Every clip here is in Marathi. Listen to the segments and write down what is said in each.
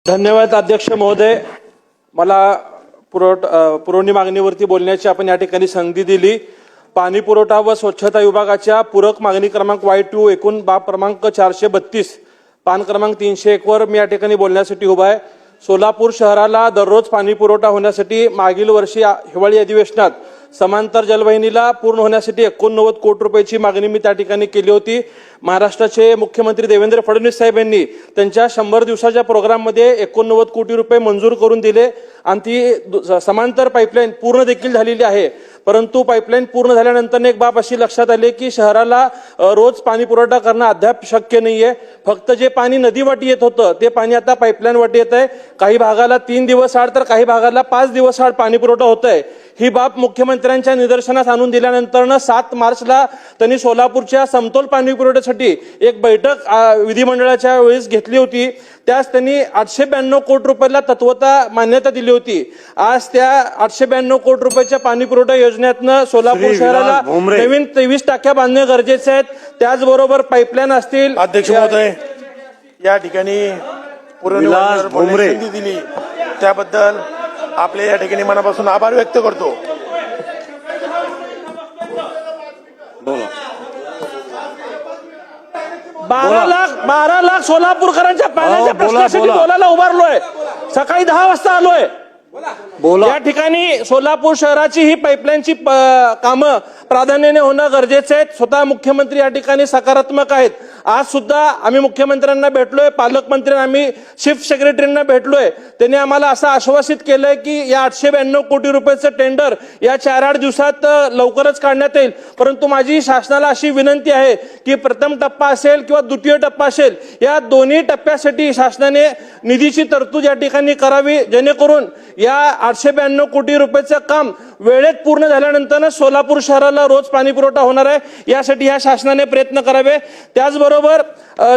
धन्यवाद अध्यक्ष महोदय. मला पुरवणी मागणीवरती बोलण्याची आपण या ठिकाणी संधी दिली. पाणी पुरवठा व स्वच्छता विभागाच्या पूरक मागणी क्रमांक Y2 एकूण बाब क्रमांक 432 पान क्रमांक 301 वर मी या ठिकाणी बोलण्यासाठी उभा आहे. सोलापूर शहराला दररोज पाणी पुरवठा होण्यासाठी मागील वर्षी हिवाळी अधिवेशनात समांतर जलवाहिनीला पूर्ण होण्यासाठी 89 कोटी रुपयाची मागणी मी त्या ठिकाणी केली होती. महाराष्ट्राचे मुख्यमंत्री देवेंद्र फडणवीस साहेब यांनी त्यांच्या 100 दिवसाच्या प्रोग्राममध्ये 89 कोटी रुपये मंजूर करून दिले आणि ती समांतर पाईपलाईन पूर्ण देखील झालेली आहे. परंतु पाईपलाईन पूर्ण झाल्यानंतर एक बाब अशी लक्षात आली की शहराला रोज पाणी पुरवठा करणं अद्याप शक्य नाहीये. फक्त जे पाणी नदीवाटी येत होतं ते पाणी आता पाईपलाईन वाटी येत आहे. काही भागाला 3 दिवस आड तर काही भागाला 5 दिवस आड पाणी पुरवठा होत आहे. ही बाब मुख्यमंत्र्यांच्या निदर्शनास आणून दिल्यानंतर 7 मार्चला त्यांनी सोलापूरच्या समतोल पाणी पुरवठ्यासाठी एक बैठक विधिमंडळाच्या वेळेस घेतली होती. त्यास त्यांनी 892 कोटी रुपयाला तत्वता मान्यता दिली होती. आज त्या 892 कोटी रुपयाच्या पाणी पुरवठा योजनेतनं सोलापूर शहराला नवीन 23 टाक्या बांधणे गरजेचे आहेत. त्याचबरोबर पाईपलाईन असतील. अध्यक्ष महोदय, या ठिकाणी संधी दिली त्याबद्दल आपले या ठिकाणी मनापासून आभार व्यक्त करतो. 12 लाख सोलापूरकरांच्या पाण्याच्या प्रश्नासाठी बोलायला उभारलोय. सकाळी 10 वाजता आलोय. या ठिकाणी सोलापूर शहराची ही पाईपलाईनची कामं प्राधान्याने होणं गरजेचं आहे. स्वतः मुख्यमंत्री या ठिकाणी सकारात्मक आहेत. आज सुद्धा आम्ही मुख्यमंत्र्यांना भेटलोय, पालकमंत्र्यांना, आम्ही चीफ सेक्रेटरींना भेटलोय. त्यांनी आम्हाला असं आश्वासित केलंय की या 892 कोटी रुपयाचं टेंडर या 4-8 दिवसात लवकरच काढण्यात येईल. परंतु माझी शासनाला अशी विनंती आहे की प्रथम टप्पा असेल किंवा द्वितीय टप्पा असेल, या दोन्ही टप्प्यासाठी शासनाने निधीची तरतूद या ठिकाणी करावी, जेणेकरून या 892 कोटी रुपयाचं काम वेळेत पूर्ण झाल्यानंतर सोलापूर शहराला रोज पाणी पुरवठा होणार आहे. यासाठी या शासनाने प्रयत्न करावे. त्याचबरोबर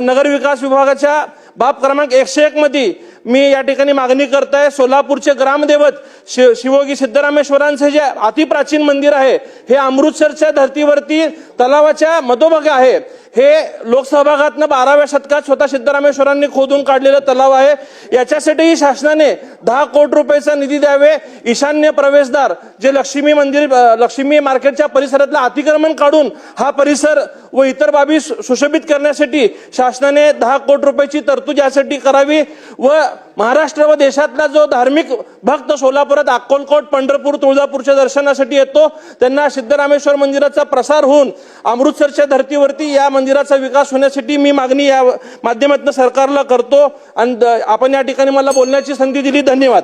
नगर विकास विभागाच्या बाब क्रमांक 101 मध्ये मी या ठिकाणी मागणी करताय. सोलापूरचे ग्रामदैवत शिवोगी सिद्धरामेश्वरांचे जे अतिप्राचीन मंदिर आहे, हे अमृतसरच्या धर्तीवरती तलावाच्या मधोभागी आहे. हे लोकसहभागातनं 12व्या शतकात स्वतः सिद्धरामेश्वरांनी खोदून काढलेलं तलाव आहे. याच्यासाठीही शासनाने 10 कोटी रुपयाचा निधी द्यावे. ईशान्य प्रवेशद्वार जे लक्ष्मी मार्केटच्या परिसरातलं अतिक्रमण काढून हा परिसर व इतर बाबी सुशोभित करण्यासाठी शासनाने 10 कोटी रुपयाची तरतूद यासाठी करावी. व महाराष्ट्र व देशातला जो धार्मिक भक्त सोलापुरात अक्कलकोट, पंढरपूर, तुळजापूरच्या दर्शनासाठी येतो, त्यांना सिद्धरामेश्वर मंदिराचा प्रसार होऊन अमृतसरच्या धर्तीवरती या मंदिराचा विकास होण्यासाठी मी मागणी या माध्यमातून सरकारला करतो. आणि आपण या ठिकाणी मला बोलण्याची संधी दिली. धन्यवाद.